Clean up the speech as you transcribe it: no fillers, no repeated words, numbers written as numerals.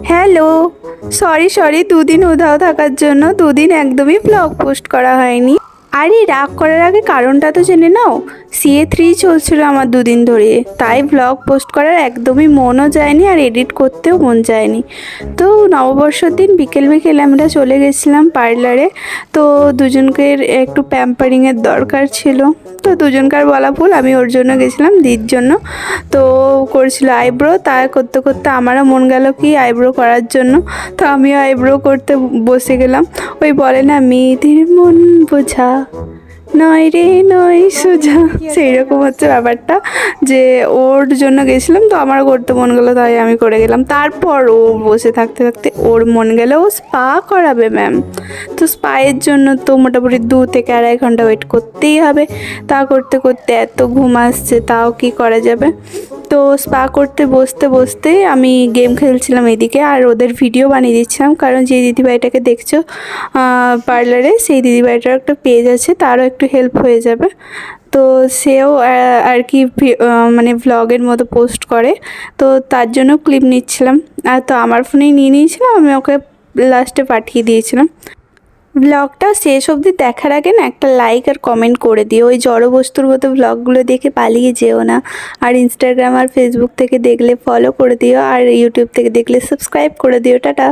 Hello, sorry দুদিন উধাও থাকার জন্য। দুদিন একদমই ব্লগ পোস্ট করা হয়নি। আরে রাগ করার আগে কারণটা তো জেনে নাও। CA3 চলছিল আমার দুদিন ধরে, তাই ব্লগ পোস্ট করার একদমই মনও যায়নি আর এডিট করতেও মন যায়নি। তো নববর্ষের দিন বিকেল বিকেল আমরা চলে গেছিলাম পার্লারে। তো দুজনকে একটু প্যাম্পারিংয়ের দরকার ছিল, তো দুজনকার বলা ভুল, আমি ওর জন্য গেছিলাম, দিদির জন্য। তো করছিল আইব্রো, তা করতে করতে আমারও মন গেল কি আইব্রো করার জন্য। তো আমিও আইব্রো করতে বসে গেলাম। ওই বলে না, মেয়েদের মন বোঝা নয় রে নয় সোজা, সেই রকম হচ্ছে ব্যাপারটা। যে ওর জন্য গেছিলাম, তো আমার করতে মন গেলো তাই আমি করে গেলাম। তারপর ও বসে থাকতে থাকতে ওর মন গেল ও স্পা করাবে ম্যাম। তো স্পায়ের জন্য তো মোটামুটি 2 থেকে 2.5 ঘন্টা ওয়েট করতেই হবে। তা করতে করতে এত ঘুম আসছে, তাও কি করা যাবে। তো স্পা করতে বসতে বসতে আমি গেম খেলছিলাম এদিকে, আর ওদের ভিডিও বানিয়ে দিচ্ছিলাম। কারণ যে দিদিভাইটাকে দেখছো পার্লারে, সেই দিদিভাইটার একটা পেজ আছে, তারও একটু হেল্প হয়ে যাবে। তো সেও আর কি মানে ভ্লগের মতো পোস্ট করে, তো তার জন্য ক্লিপ নিচ্ছিলাম। আর তো আমার ফোনেই নিয়ে নিয়েছিলাম, আমি ওকে লাস্টে পাঠিয়ে দিয়েছিলাম। ব্লগটা শেষ অবধি দেখার আগে না একটা লাইক আর কমেন্ট করে দিও। ওই জড়বস্তুর মতো ব্লগগুলো দেখে পালিয়ে যেও না। আর ইনস্টাগ্রাম আর ফেসবুক থেকে দেখলে ফলো করে দিও, আর ইউটিউব থেকে দেখলে সাবস্ক্রাইব করে দিও। টাটা।